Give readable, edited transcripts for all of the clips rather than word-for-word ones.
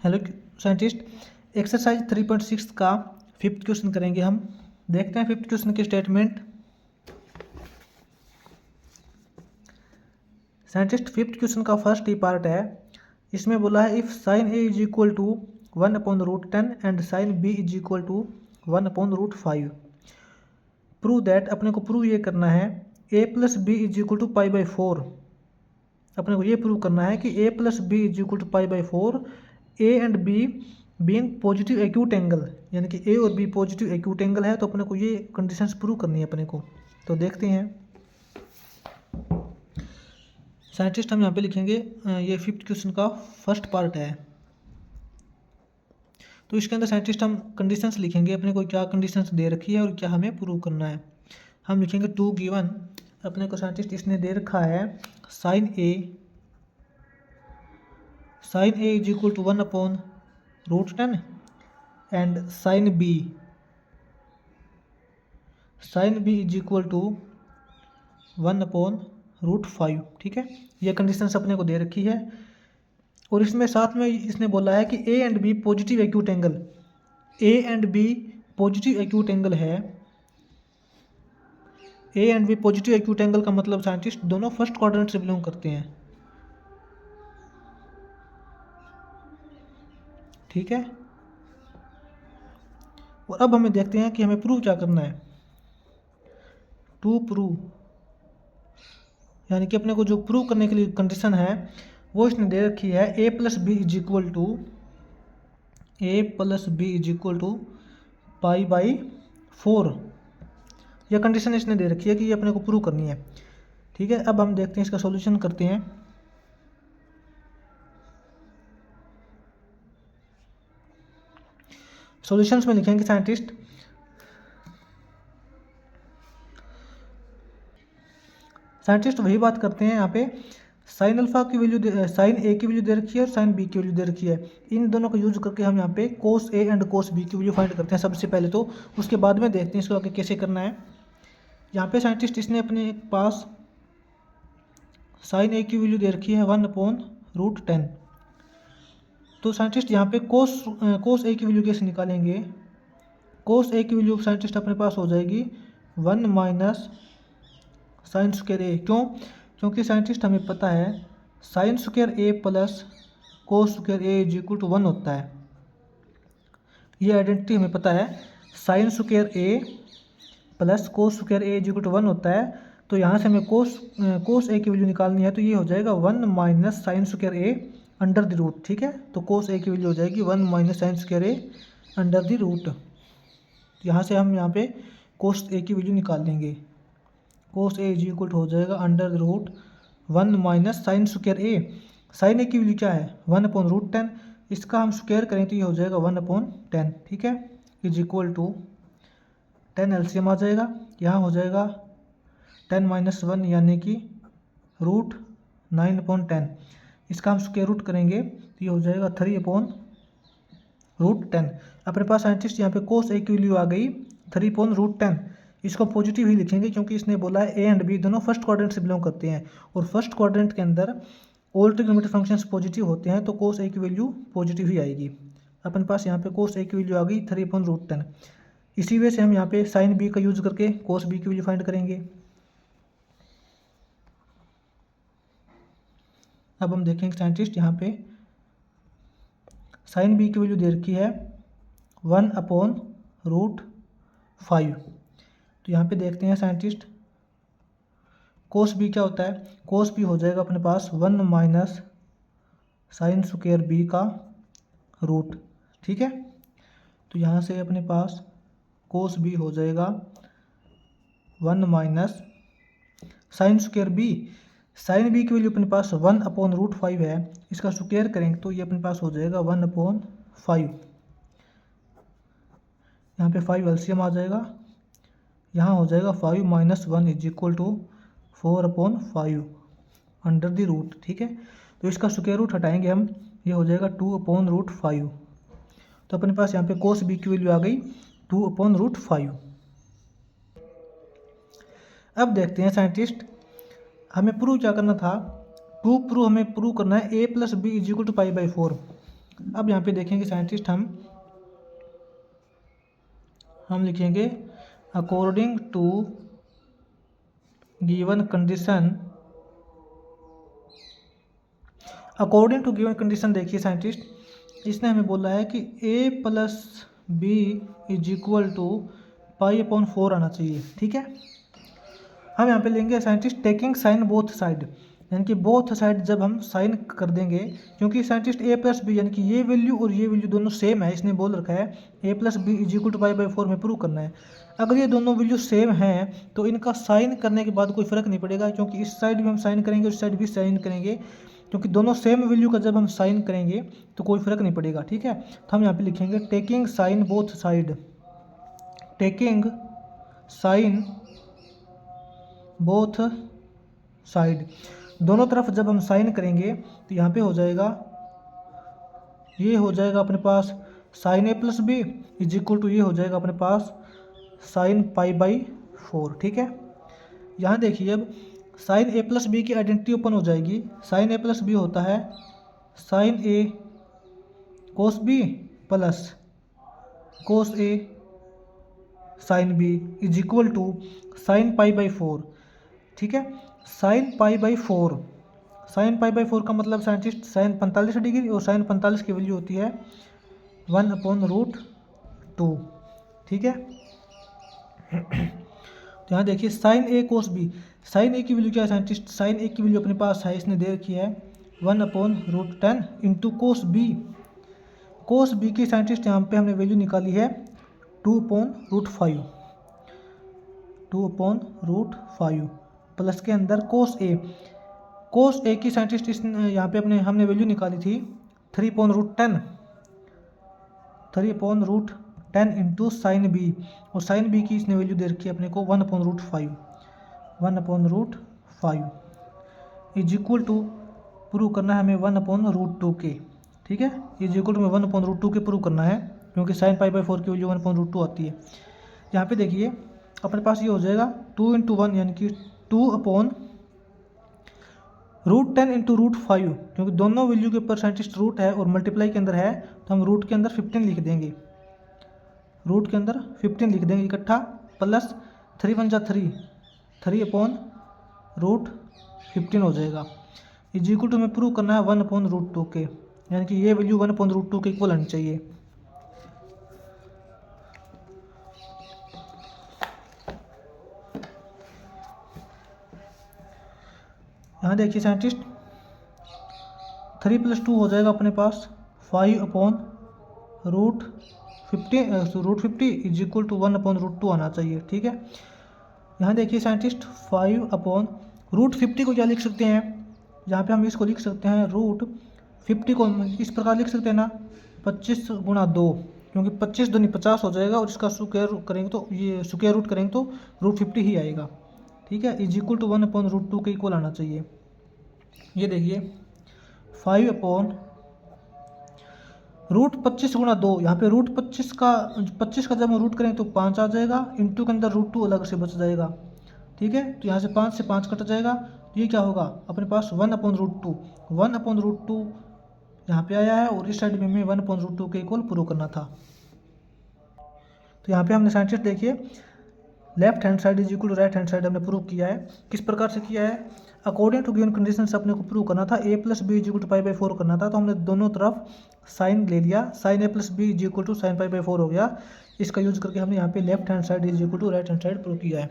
Hello scientist, exercise 3.6 का fifth question करेंगे हम। देखते हैं फिफ्थ क्वेश्चन की स्टेटमेंट। साइंटिस्ट, फिफ्थ क्वेश्चन का फर्स्ट ही पार्ट है। इसमें बोला है if sine A is equal to 1/√10 and sine B is equal to 1/√5, prove that. अपने को प्रूव ये करना है a plus B is equal to π/4। अपने को ये प्रूव करना है कि a plus B is equal to π/4, A and B being positive acute angle, यानी कि ए और बी पॉजिटिव एक्यूट एंगल है। तो अपने को ये कंडीशंस प्रूव करनी है अपने को। तो देखते हैं साइंटिस्ट, हम यहाँ पे लिखेंगे ये फिफ्थ क्वेश्चन का फर्स्ट पार्ट है। तो इसके अंदर साइंटिस्ट हम कंडीशंस लिखेंगे, अपने को क्या कंडीशंस दे रखी है और क्या हमें प्रूव करना है। हम लिखेंगे टू गिवन। अपने को साइंटिस्ट इसने दे रखा है sine A is equal to 1/√10 and sine B is equal to 1/√5। ठीक है, ये कंडीशंस अपने को दे रखी है। और इसमें साथ में इसने बोला है कि A and B positive acute angle, A and B positive acute angle है। A and B positive acute angle का मतलब साइंटिस्ट दोनों फर्स्ट क्वाड्रेंट से बिलोंग करते हैं। ठीक है, और अब हमें देखते हैं कि हमें प्रूव क्या करना है। टू प्रूव, यानी कि अपने को जो प्रूव करने के लिए कंडीशन है वो इसने दे रखी है a plus B is equal to π/4। यह कंडीशन इसने दे रखी है कि ये अपने को प्रूव करनी है। ठीक है, अब हम देखते हैं इसका सॉल्यूशन करते हैं। सॉल्यूशंस में लिखेंगे साइंटिस्ट वही बात करते हैं। यहाँ पे साइन अल्फा की वैल्यू, साइन ए की वैल्यू दे रखी है और साइन बी की वैल्यू दे रखी है। इन दोनों को यूज करके हम यहाँ पे कोस ए एंड कोस बी की वैल्यू फाइंड करते हैं सबसे पहले। तो उसके बाद में देखते हैं इसको आगे कैसे करना है। यहाँ पे साइंटिस्ट इसने अपने पास साइन ए की वैल्यू दे रखी है 1/√10। तो साइंटिस्ट यहाँ पे कोस ए की वैल्यू कैसे निकालेंगे। कोस ए की वैल्यू साइंटिस्ट अपने पास हो जाएगी 1 माइनस साइन स्क्वायर ए। क्यों? क्योंकि साइंटिस्ट हमें पता है sine square A plus cos square A is equal to 1 होता है। ये आइडेंटिटी हमें पता है, sine square A plus cos square A is equal to 1 होता है। तो यहाँ से हमें कोस ए की वैल्यू निकालनी है, तो ये हो जाएगा 1 minus sine square A under the root. ठीक है, तो कोस ए की वैल्यू हो जाएगी 1 minus sine square A under the root. यहाँ से हम यहाँ पे कोस ए की वैल्यू निकाल लेंगे। Cos A is equal to हो जाएगा under the root 1 minus sine square A. Sine A की वैल्यू क्या है 1/√10, इसका हम स्क्वायर करें तो ये हो जाएगा 1/10। ठीक है, इज इक्वल टू 10 एलसीएम आ जाएगा। यहाँ हो जाएगा 10 - 1 यानी कि √9/10। इसका हम स्क्वायर रूट करेंगे तो ये हो जाएगा 3/√10। अपने पास साइंटिस्ट यहाँ पे कोस ए की वैल्यू आ गई 3/√10। इसको पॉजिटिव ही लिखेंगे क्योंकि इसने बोला है ए एंड बी दोनों फर्स्ट क्वाड्रेंट से बिलोंग करते हैं, और फर्स्ट क्वाड्रेंट के अंदर ऑल ट्रिग्नोमेट्रिक फंक्शंस पॉजिटिव होते हैं, तो कोस ए की वैल्यू पॉजिटिव ही आएगी। अपने पास यहाँ पे कोस ए की वैल्यू आ गई 3/√10। इसी वजह से हम यहाँ पे साइन बी का यूज करके कोस बी की वैल्यू फाइंड करेंगे। अब हम देखेंगे साइंटिस्ट यहाँ पे साइन बी की वैल्यू दे रखी है 1/√5। तो यहाँ पे देखते हैं साइंटिस्ट कोस बी क्या होता है। कोस बी हो जाएगा अपने पास 1 माइनस साइन स्क्वायर बी का रूट। ठीक है, तो यहाँ से अपने पास कोस बी हो जाएगा 1 minus sine square B. Sine B की वैल्यू अपने पास 1/√5 है, इसका स्क्वायर करेंगे तो ये अपने पास हो जाएगा 1/5। यहाँ पे 5 एलसीएम आ जाएगा। यहाँ हो जाएगा 5 - 1 is equal to 4/5 under the root. ठीक है, तो इसका स्क्वायर रूट हटाएंगे हम, ये हो जाएगा 2/√5। तो अपने पास यहाँ पे कोस बी की वैल्यू आ गई 2/√5। अब देखते हैं साइंटिस्ट हमें प्रूव क्या करना था। हमें प्रूव करना है a plus B is equal to π/4। अब यहाँ पे देखेंगे साइंटिस्ट हम लिखेंगे according to given condition. According to given condition देखिए साइंटिस्ट, इसने हमें बोला है कि a+b इज इक्वल टू π/4 आना चाहिए। ठीक है, हम यहाँ पे लेंगे scientist taking sine both side, यानी कि बोथ साइड जब हम साइन कर देंगे, क्योंकि साइंटिस्ट a+b यानी कि ये वैल्यू और ये वैल्यू दोनों सेम है, इसने बोल रखा है a+b इज इक्वल टू π/4 में प्रूव करना है। अगर ये दोनों वैल्यू सेम हैं तो इनका साइन करने के बाद कोई फ़र्क नहीं पड़ेगा, क्योंकि इस साइड भी हम साइन करेंगे, उस साइड भी साइन करेंगे, क्योंकि दोनों सेम वैल्यू का जब हम साइन करेंगे तो कोई फ़र्क नहीं पड़ेगा। ठीक है, तो हम यहाँ पे लिखेंगे taking sine both side, taking sine both side, दोनों तरफ जब हम साइन करेंगे तो यहाँ पे हो जाएगा, ये हो जाएगा अपने पास sine a+b is equal to ये हो जाएगा अपने पास साइन π/4। ठीक है, यहाँ देखिए अब साइन a+b की आइडेंटिटी ओपन हो जाएगी। साइन a+b होता है sine a cos b plus cos a sine b is equal to sine π/4। ठीक है, साइन π/4, साइन π/4 का मतलब साइंटिस्ट साइन 45 डिग्री, और साइन 45 की वैल्यू होती है 1/√2। ठीक है, तो यहाँ देखिए sine a cos b, sine a की वैल्यू क्या है साइंटिस्ट, साइन a की वैल्यू अपने पास है, इसने दे रखी है 1/√10 into cos b। Cos b की साइंटिस्ट यहाँ पे हमने वैल्यू निकाली है 2/√5, 2/√5 प्लस के अंदर कोस a, कोस a की साइंटिस्ट यहाँ पे हमने वैल्यू निकाली थी 3/√10, 3/√10 इंटू साइन b, और साइन b की इसने वैल्यू दे रखी है अपने को 1/√5, 1/√5 इज इक्वल टू प्रूव करना है हमें 1/√2 के। ठीक है, इज इक्वल टू में 1/√2 के प्रूव करना है, क्योंकि साइन π/4 की वैल्यू 1/√2 आती है। यहाँ पे देखिए अपने पास ये हो जाएगा 2 × 1 यानी कि 2/√10 इंटू √5, क्योंकि दोनों वैल्यू के ऊपर साइंटिस्ट रूट है और मल्टीप्लाई के अंदर है, तो हम रूट के अंदर 15 लिख देंगे, रूट के अंदर 15 लिख देंगे इकट्ठा, प्लस 3 × 3, 3/√15 हो जाएगा। इज इक्वल टू हमें प्रूव करना है 1/√2 के, यानी कि ये वैल्यू 1/√2 के इक्वल आनी चाहिए। यहाँ देखिए साइंटिस्ट 3 + 2 हो जाएगा अपने पास 5/√50 इज इक्वल टू 1/√2 आना चाहिए। ठीक है, यहाँ देखिए साइंटिस्ट 5/√50 को क्या लिख सकते हैं, यहाँ पे हम इसको लिख सकते हैं √50 को इस प्रकार लिख सकते हैं ना 25 × 2, क्योंकि 25 दूनी 50 हो जाएगा, और इसका स्क्वायर करेंगे तो ये स्क्वायर रूट करेंगे तो √50 ही आएगा। ठीक है, इज इक्वल टू 1/√2 के इक्वल आना चाहिए। ये देखिए 5/√25 × 2, यहाँ पे √25 का जब हम रूट करें तो 5 आ जाएगा, इंटू के अंदर √2 अलग से बच जाएगा। ठीक है, तो यहाँ से 5 से 5 कट जाएगा, तो ये क्या होगा अपने पास 1/√2, 1/√2 यहाँ पे आया है, और इस साइड में हमें 1/√2 के इक्वल प्रूव करना था। तो यहाँ पे हमने साइंटिस्ट देखिए left hand side is equal to right hand side हमने प्रूव किया है। किस प्रकार से किया है, अकॉर्डिंग टू गिवन कंडीशन से अपने को प्रूव करना था a+b इज इक्वल टू π/4 करना था, तो हमने दोनों तरफ साइन ले लिया, sine a+b is equal to sine π/4 हो गया। इसका यूज करके हमने यहाँ पे left hand side is equal to right hand side prove किया है।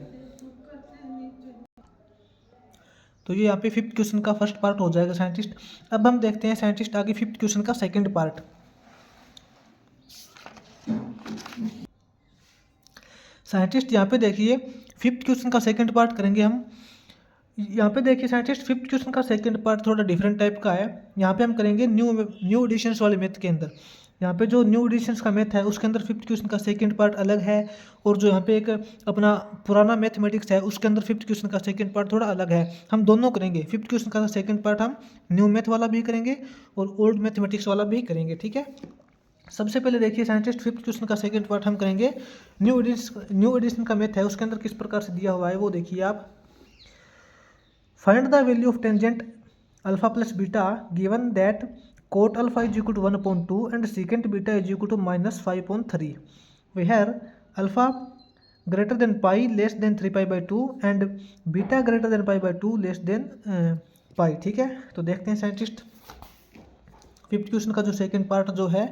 तो ये यहाँ पे 5th क्वेश्चन का फर्स्ट पार्ट हो जाएगा साइंटिस्ट। अब हम देखते हैं साइंटिस्ट आगे 5th क्वेश्चन का सेकेंड पार्ट। साइंटिस्ट यहाँ पे देखिए 5th क्वेश्चन का सेकंड पार्ट करेंगे हम। यहाँ पे देखिए साइंटिस्ट 5th क्वेश्चन का सेकंड पार्ट थोड़ा डिफरेंट टाइप का है। यहाँ पे हम करेंगे न्यू एडिशंस वाले मेथ के अंदर। यहाँ पे जो न्यू एडिशंस का मेथ है उसके अंदर 5th क्वेश्चन का सेकंड पार्ट अलग है, और जो यहाँ पे एक अपना पुराना मैथमेटिक्स है उसके अंदर 5th क्वेश्चन का सेकंड पार्ट थोड़ा अलग है। हम दोनों करेंगे, 5th क्वेश्चन का सेकंड पार्ट हम न्यू मैथ वाला भी करेंगे और ओल्ड मैथमेटिक्स वाला भी करेंगे। ठीक है, सबसे पहले देखिए साइंटिस्ट 5th क्वेश्चन का सेकंड पार्ट हम करेंगे न्यू एडिशन का मेथ है, उसके अंदर किस प्रकार से दिया हुआ है वो देखिए आप। Find the value of tangent alpha plus beta given that cot alpha is equal to 1/2 and secant beta is equal to -5/3 where alpha greater than pi less than 3π/2 and beta greater than π/2 less than pi. ठीक है, तो देखते हैं scientist fifth question का जो second part जो है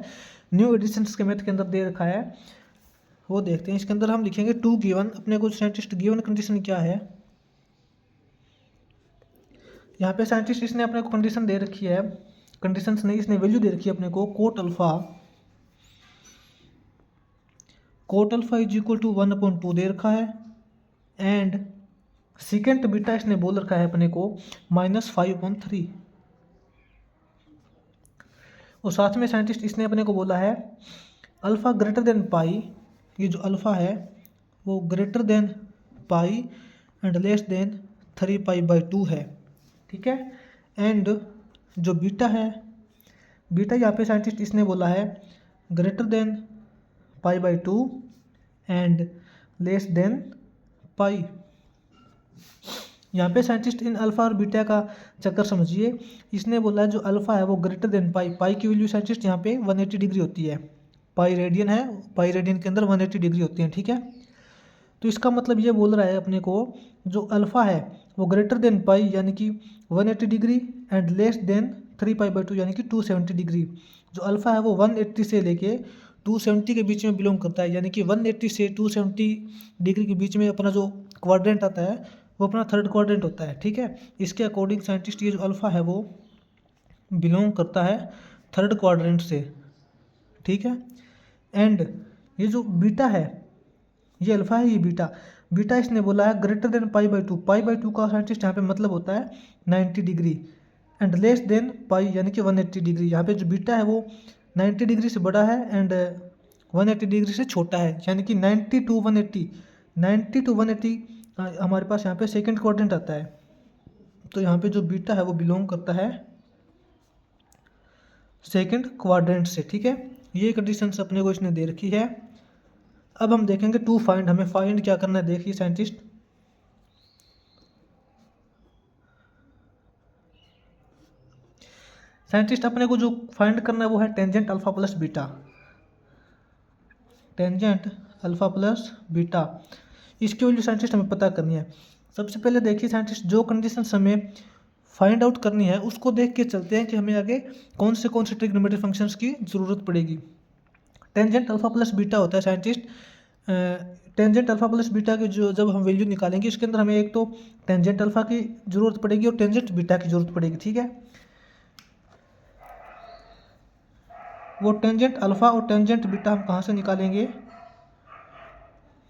new editions के मेथड के अंदर दे रखा है वो देखते हैं। इसके अंदर हम लिखेंगे टू गिवन, अपने को साइंटिस्ट गिवन कंडीशन क्या है, यहाँ पे साइंटिस्ट इसने अपने को कंडीशन दे रखी है, कंडीशन नहीं इसने वैल्यू दे रखी है अपने को cot alpha is equal to 1/2 दे रखा है एंड सीकेंट बीटा इसने बोल रखा है अपने को -5/3 और साथ में साइंटिस्ट इसने अपने को बोला है अल्फा ग्रेटर देन पाई, ये जो अल्फा है वो greater than pi and less than 3π/2 है। ठीक है, एंड जो बीटा है, बीटा यहाँ पे साइंटिस्ट इसने बोला है greater than π/2 and less than pi. यहाँ पे साइंटिस्ट इन अल्फा और बीटा का चक्कर समझिए, इसने बोला है जो अल्फा है वो ग्रेटर देन पाई, पाई की वैल्यू साइंटिस्ट यहाँ पे 180 डिग्री होती है, पाई रेडियन है, पाई रेडियन के अंदर 180 डिग्री होती है। ठीक है, तो इसका मतलब ये बोल रहा है अपने को जो अल्फा है वो ग्रेटर देन पाई यानी कि 180 डिग्री एंड लेस देन 3π/2 यानी कि 270 डिग्री। जो अल्फा है वो 180 से लेके 270 के बीच में बिलोंग करता है, यानी कि 180 से 270 डिग्री के बीच में अपना जो क्वाड्रेंट आता है वो अपना थर्ड क्वाड्रेंट होता है। ठीक है, इसके अकॉर्डिंग साइंटिस्ट ये जो अल्फा है वो बिलोंग करता है थर्ड क्वाड्रेंट से। ठीक है, एंड ये जो बीटा है, ये अल्फा है, ये बीटा, बीटा इसने बोला है ग्रेटर देन π/2, π/2 का साइंटिस्ट यहाँ पे मतलब होता है 90 डिग्री एंड लेस देन पाई यानी कि 180 डिग्री। यहाँ पे जो बीटा है वो 90 डिग्री से बड़ा है एंड 180 डिग्री से छोटा है, यानी कि 90 to 180 हमारे पास यहाँ पे सेकंड क्वाड्रेंट आता है। तो यहाँ पे जो बीटा है वो बिलोंग करता है सेकंड क्वाड्रेंट से। ठीक है, ये कंडीशंस अपने को इसने दे रखी है। अब हम देखेंगे टू फाइंड, हमें फाइंड क्या करना है, देखिए साइंटिस्ट अपने को जो फाइंड करना है वो है tangent alpha plus beta, tangent alpha plus beta, इसकी वैल्यू साइंटिस्ट हमें पता करनी है। सबसे पहले देखिए साइंटिस्ट जो कंडीशन हमें फाइंड आउट करनी है उसको देख के चलते हैं कि हमें आगे कौन से ट्रिग्नोमेट्रिक फंक्शंस की ज़रूरत पड़ेगी। टेंजेंट अल्फा प्लस बीटा होता है scientist, tangent alpha plus beta की जो जब हम वैल्यू निकालेंगे इसके अंदर हमें एक तो टेंजेंट अल्फा की ज़रूरत पड़ेगी और टेंजेंट बीटा की ज़रूरत पड़ेगी। ठीक है, वो टेंजेंट अल्फा और टेंजेंट बीटा हम कहाँ से निकालेंगे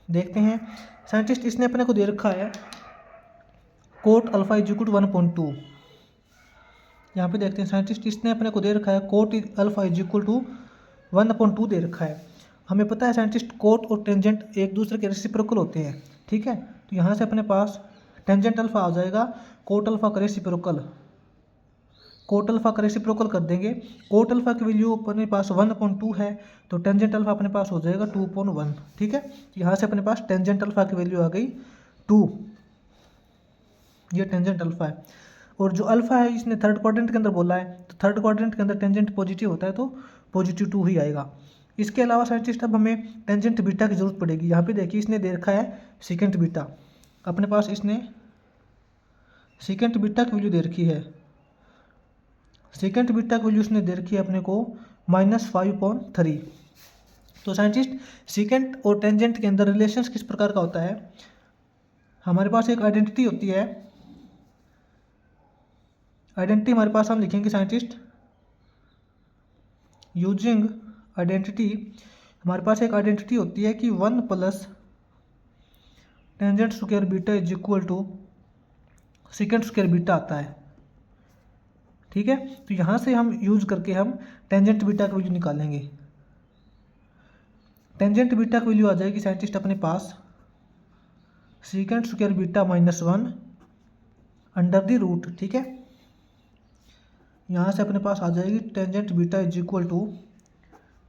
देखते हैं। साइंटिस्ट इसने अपने को दे रखा है cot alpha is equal to 1/2, यहाँ पे देखते हैं साइंटिस्ट इसने अपने को दे रखा है cot alpha is equal to 1/2 दे रखा है। हमें पता है साइंटिस्ट कोट और टेंजेंट एक दूसरे के रेसिप्रोकल होते हैं। ठीक है, तो यहाँ से अपने पास टेंजेंट अल्फा आ जाएगा, कोट अल्फा का रेसिप्रोकल, कोट अल्फा का रेसिप्रोकल कर देंगे। कोट अल्फा की वैल्यू अपने पास 1/2 है तो टेंजेंट अल्फा अपने पास हो जाएगा 2/1। ठीक है, तो यहाँ से अपने पास टेंजेंट अल्फा की वैल्यू आ गई 2, ये टेंजेंट अल्फा है। और जो अल्फा है इसने थर्ड क्वाड्रेंट के अंदर बोला है, तो थर्ड क्वाड्रेंट के अंदर टेंजेंट पॉजिटिव होता है तो पॉजिटिव 2 ही आएगा। इसके अलावा साइंटिस्ट अब हमें टेंजेंट बीटा की जरूरत पड़ेगी। यहाँ पे देखिए इसने दे रखा है सेकेंड बीटा, अपने पास इसने सेकेंड बीटा की वैल्यू दे रखी है, सेकेंड बीटा की वैल्यू इसने दे रखी है अपने को -5/3। तो साइंटिस्ट सेकेंड और टेंजेंट के अंदर रिलेशंस किस प्रकार का होता है, हमारे पास एक आइडेंटिटी होती है, आइडेंटिटी हमारे पास हम लिखेंगे साइंटिस्ट यूजिंग आइडेंटिटी, हमारे पास एक आइडेंटिटी होती है कि 1 plus tangent square beta is equal to second square beta आता है। ठीक है, तो यहाँ से हम यूज करके हम टेंजेंट बीटा की वैल्यू निकालेंगे। टेंजेंट बीटा की वैल्यू आ जाएगी साइंटिस्ट अपने पास secant square beta -1 under the root. ठीक है, यहाँ से अपने पास आ जाएगी tangent beta is equal to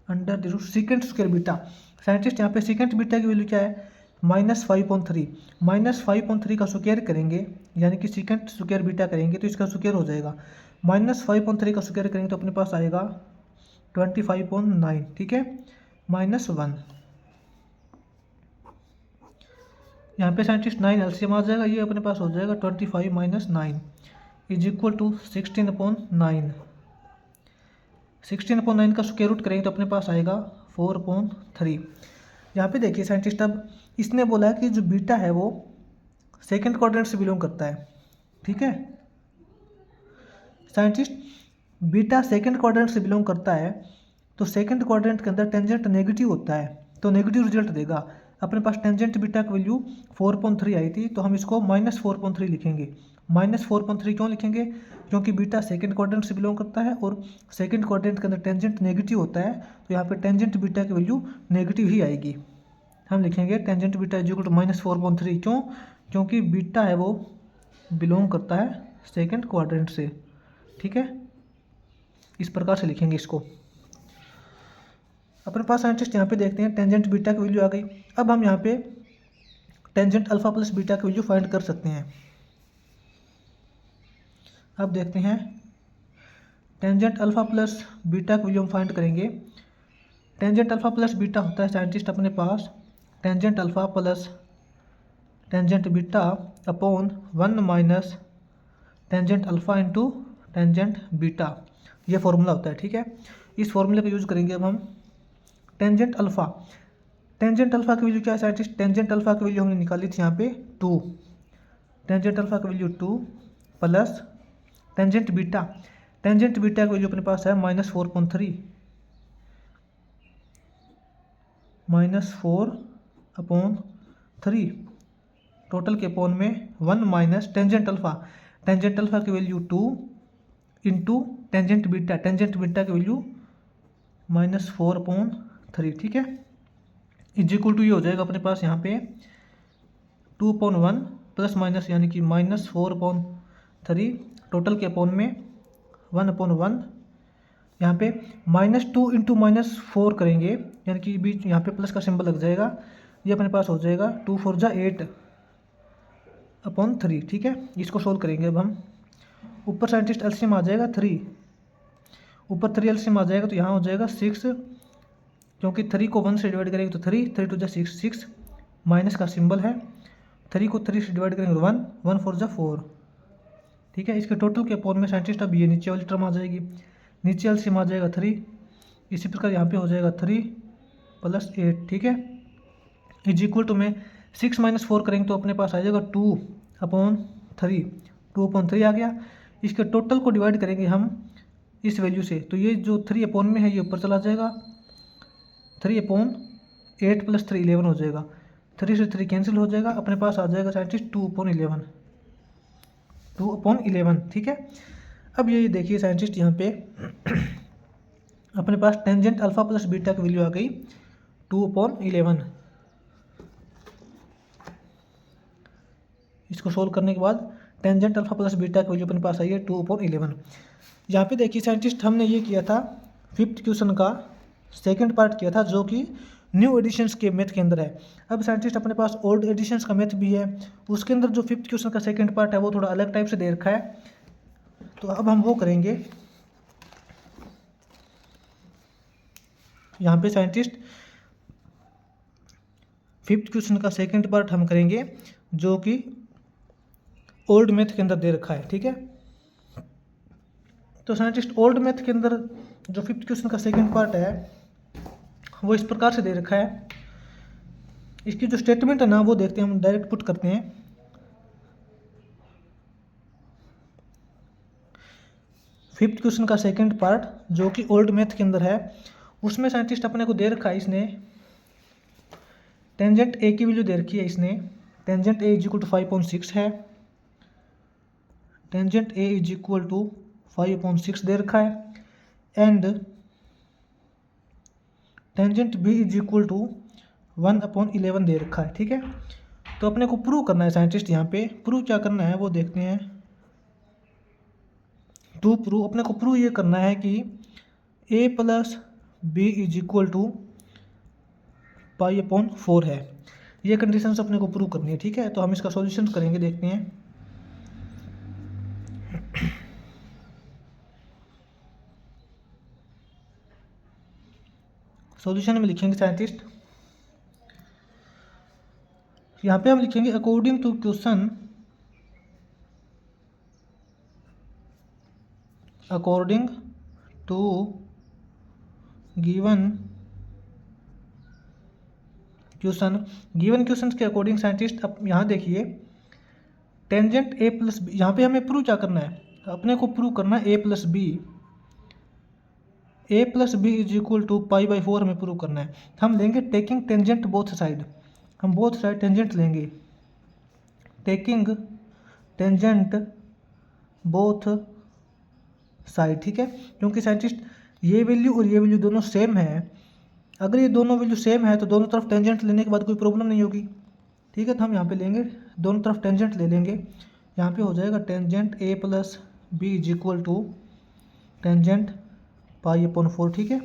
under the root secant square beta. Scientist यहाँ पे सेकेंड बीटा की वैल्यू क्या है -5/3, -5/3 का स्क्वायर करेंगे यानी कि सेकेंड स्क्वायर बीटा करेंगे तो इसका स्क्वायर हो जाएगा -5/3 का स्क्वायर करेंगे तो अपने पास आएगा 25/9, ठीक है, -1। यहाँ पे साइंटिस्ट 9 एलसीएम आ जाएगा, ये अपने पास हो जाएगा 25 - 9 इज इक्वल टू 16/9। 16/9 का स्क्वायर रूट करेंगे तो अपने पास आएगा 4/3। यहाँ पे देखिए साइंटिस्ट, अब इसने बोला है कि जो बीटा है वो सेकंड क्वाड्रेंट से बिलोंग करता है, ठीक है। साइंटिस्ट बीटा सेकंड क्वाड्रेंट से बिलोंग करता है तो सेकंड क्वाड्रेंट के अंदर टेंजेंट नेगेटिव होता है तो नेगेटिव रिजल्ट देगा। अपने पास टेंजेंट बीटा की वैल्यू 4/3 आई थी तो हम इसको -4/3 लिखेंगे। -4/3 क्यों लिखेंगे? क्योंकि बीटा सेकंड क्वाड्रेंट से बिलोंग करता है और सेकंड क्वाड्रेंट के अंदर टेंजेंट नेगेटिव होता है तो यहाँ पे टेंजेंट बीटा की वैल्यू नेगेटिव ही आएगी। हम लिखेंगे tangent beta is equal to -4/3। क्यों? क्योंकि बीटा है वो बिलोंग करता है सेकंड क्वाड्रेंट से, ठीक है। इस प्रकार से लिखेंगे इसको। अपने पास साइंटिस्ट यहाँ पे देखते हैं टेंजेंट बीटा की वैल्यू आ गई। अब हम यहाँ पे टेंजेंट अल्फा प्लस बीटा की वैल्यू फाइंड कर सकते हैं। अब देखते हैं टेंजेंट अल्फा प्लस बीटा की वैल्यू हम फाइंड करेंगे। टेंजेंट अल्फा प्लस बीटा होता है साइंटिस्ट अपने पास tangent alpha plus tangent beta upon 1 minus tangent alpha into tangent beta, ये फॉर्मूला होता है, ठीक है। इस फॉर्मूले का यूज करेंगे अब हम। टेंजेंट अल्फा की वैल्यू क्या है साइंटिस्ट? टेंजेंट अल्फा की वैल्यू हमने निकाली थी यहाँ पे 2। टेंजेंट अल्फा की वैल्यू 2 प्लस टेंजेंट बीटा की वैल्यू अपने पास है -4/3 -4/3 टोटल के अपॉन में 1 माइनस टेंजेंट अल्फा की वैल्यू 2 इंटू टेंजेंट बीटा की वैल्यू -4/3, ठीक है। इज इक्वल टू ये हो जाएगा अपने पास यहाँ पे 2/1 प्लस माइनस यानी कि -4/3 टोटल के अपॉन में 1/1। यहाँ पे -2 इंटू -4 करेंगे यानी कि बीच यहाँ पे प्लस का सिंबल लग जाएगा। ये अपने पास हो जाएगा 2 4 जा 8/3, ठीक है। इसको सोल्व करेंगे अब हम। ऊपर साइंटिस्ट एलसीएम आ जाएगा 3, ऊपर 3 एलसीएम आ जाएगा तो यहाँ हो जाएगा 6, क्योंकि 3 को 1 से डिवाइड करेंगे तो 3 2 जा 6 6 माइनस का सिंबल है। 3 को 3 से डिवाइड करेंगे तो 1 1 4 जा 4, ठीक है। इसके टोटल के अपॉन में साइंटिस्ट अब ये नीचे वाली टर्म आ जाएगी, नीचे एलसीएम आ जाएगा 3। इसी प्रकार यहाँ पे हो जाएगा 3 + 8, ठीक है। इज इक्वल टू में 6 - 4 करेंगे तो अपने पास आ जाएगा 2/3 2/3 आ गया। इसके टोटल को डिवाइड करेंगे हम इस वैल्यू से तो ये जो 3 अपॉन में है ये ऊपर चला जाएगा। 3/8 + 3 11 हो जाएगा। 3 से 3 कैंसिल हो जाएगा। अपने पास आ जाएगा साइंटिस्ट 2/11, ठीक है। अब ये देखिए साइंटिस्ट यहाँ पे अपने पास टेंजेंट अल्फा प्लस बीटा की वैल्यू आ गई 2/11। इसको सोल्व करने के बाद टेंजेंट अल्फा प्लस बीटा की वैल्यू अपने पास आई है 2/11। यहाँ पे देखिए साइंटिस्ट हमने ये किया था 5th क्वेश्चन का सेकंड पार्ट किया था जो कि न्यू एडिशंस के मेथ के अंदर है। अब साइंटिस्ट अपने पास ओल्ड एडिशंस का मेथ भी है, उसके अंदर जो 5th क्वेश्चन का सेकंड पार्ट है वो थोड़ा अलग टाइप से दे रखा है, तो अब हम वो करेंगे। यहाँ पे साइंटिस्ट 5th क्वेश्चन का सेकंड पार्ट हम करेंगे जो कि ओल्ड मेथ के अंदर दे रखा है, ठीक है। तो साइंटिस्ट ओल्ड मेथ के अंदर जो 5th क्वेश्चन का सेकंड पार्ट है वो इस प्रकार से दे रखा है। इसकी जो स्टेटमेंट है ना वो देखते हैं, हम डायरेक्ट पुट करते हैं। फिफ्थ क्वेश्चन का सेकंड पार्ट जो कि ओल्ड मैथ के अंदर है उसमें साइंटिस्ट अपने को दे रखा है, इसने टेंजेंट ए की वैल्यू दे रखी है। इसने tangent A is equal to 5/6 है, tangent A is equal to 5/6 दे रखा है and tangent B is equal to 1/11 दे रखा है, ठीक है। तो अपने को प्रूव करना है साइंटिस्ट, यहाँ पे प्रूव क्या करना है वो देखते हैं। टू प्रूव अपने को प्रूव ये करना है कि a + b is equal to π/4 है। ये कंडीशंस अपने को प्रूव करनी है, ठीक है। तो हम इसका सॉल्यूशन करेंगे, देखते हैं। सॉल्यूशन में लिखेंगे साइंटिस्ट, यहाँ पे हम लिखेंगे according to question, according to given question, given question के अकॉर्डिंग साइंटिस्ट अब यहाँ देखिए टेंजेंट ए प्लस बी, यहाँ पे हमें प्रूव क्या करना है, अपने को प्रूव करना है A plus B is equal to pi by 4 हमें प्रूव करना है। हम लेंगे टेकिंग टेंजेंट बोथ साइड, हम बोथ साइड टेंजेंट लेंगे, टेकिंग टेंजेंट बोथ साइड, ठीक है। क्योंकि साइंटिस्ट ये वैल्यू और ये वैल्यू दोनों सेम है, अगर ये दोनों वैल्यू सेम है तो दोनों तरफ टेंजेंट लेने के बाद कोई प्रॉब्लम नहीं होगी, ठीक है। तो हम यहाँ पे लेंगे दोनों तरफ टेंजेंट ले लेंगे, यहाँ पे हो जाएगा tangent A plus B is equal to tangent pi upon 4, ठीक है।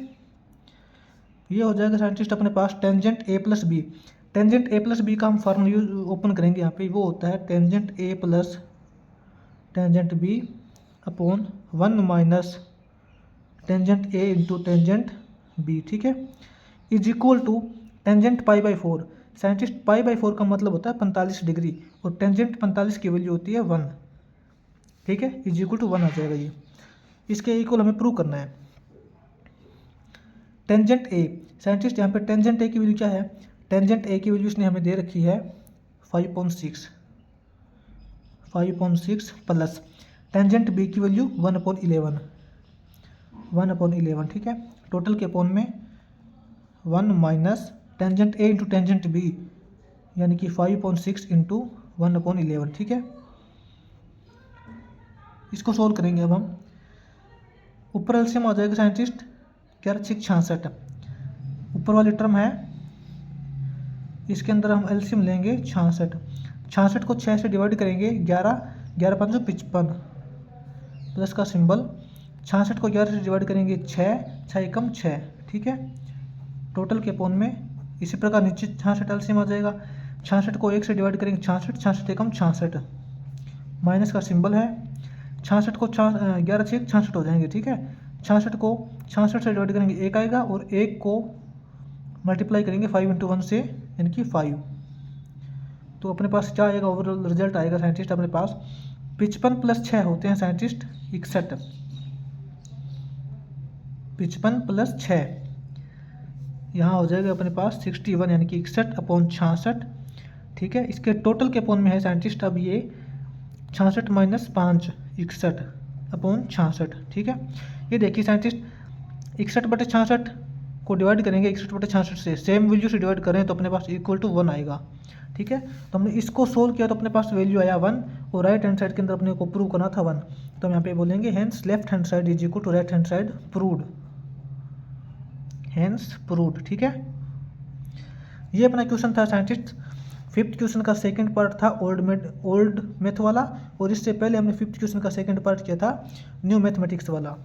ये हो जाएगा साइंटिस्ट अपने पास tangent A plus B, tangent A plus B का हम फॉर्मूला यूज ओपन करेंगे यहाँ पे, वो होता है tangent A plus tangent B upon 1 minus tangent A into tangent B, ठीक है, is equal to tangent pi by 4। Scientist pi by 4 का मतलब होता है 45 डिग्री और टेंजेंट 45 की वैल्यू होती है 1, ठीक है, इज इक्वल टू 1 आ जाएगा ये। इसके इक्वल हमें प्रूव करना है। टेंजेंट ए, साइंटिस्ट यहाँ पे टेंजेंट ए की वैल्यू क्या है, टेंजेंट ए की वैल्यू इसने हमें दे रखी है 5.6 प्लस टेंजेंट बी की वैल्यू 1/11, ठीक है। टोटल के अपॉन में 1 minus tangent A into tangent B यानी कि 5.6 इंटू 1/11, ठीक है। इसको सोल्व करेंगे अब हम, ऊपर एलसीएम आ जाएगा साइंटिस्ट 11×6 = 66, ऊपर वाली टर्म है, इसके अंदर हम एलसीएम लेंगे 66 को 6 से डिवाइड करेंगे, 11×5=55 प्लस का सिंबल, 66 को 11 से डिवाइड करेंगे 6×6=6, ठीक है। टोटल के अपॉन में इसी प्रकार नीचे 66 एलसीएम आ जाएगा, 66 को 1 से डिवाइड करेंगे 66 माइनस का सिंबल है, 66 को 11×6=66 हो जाएंगे, ठीक है। 66 को 66 से डिवाइड करेंगे 1 आएगा और 1 को मल्टीप्लाई करेंगे 5×1 से यानी कि 5, तो अपने पास क्या आएगा, ओवरऑल रिजल्ट आएगा साइंटिस्ट अपने पास 55 + 6 होते हैं साइंटिस्ट 61, 55 + 6 यहाँ हो जाएगा अपने पास 61 यानी कि 61/66, ठीक है। इसके टोटल के अपॉन में है साइंटिस्ट अब ये 66 - 5 61/66, ठीक है। ये देखिए साइंटिस्ट 61/66 को डिवाइड करेंगे 61/66 से, सेम वैल्यू से डिवाइड करें तो अपने पास इक्वल टू 1 आएगा, ठीक है। तो हमने इसको सोल्व किया तो अपने पास वैल्यू आया 1 और राइट हैंड साइड के अंदर अपने को प्रूव करना था 1, तो हम यहाँ पे बोलेंगे hence left hand side is equal to right hand side proved, hence proved, ठीक है। ये अपना क्वेश्चन था साइंटिस्ट, 5th क्वेश्चन का सेकंड पार्ट था ओल्ड मैथ वाला, और इससे पहले हमने 5th क्वेश्चन का सेकंड पार्ट किया था न्यू मैथमेटिक्स वाला।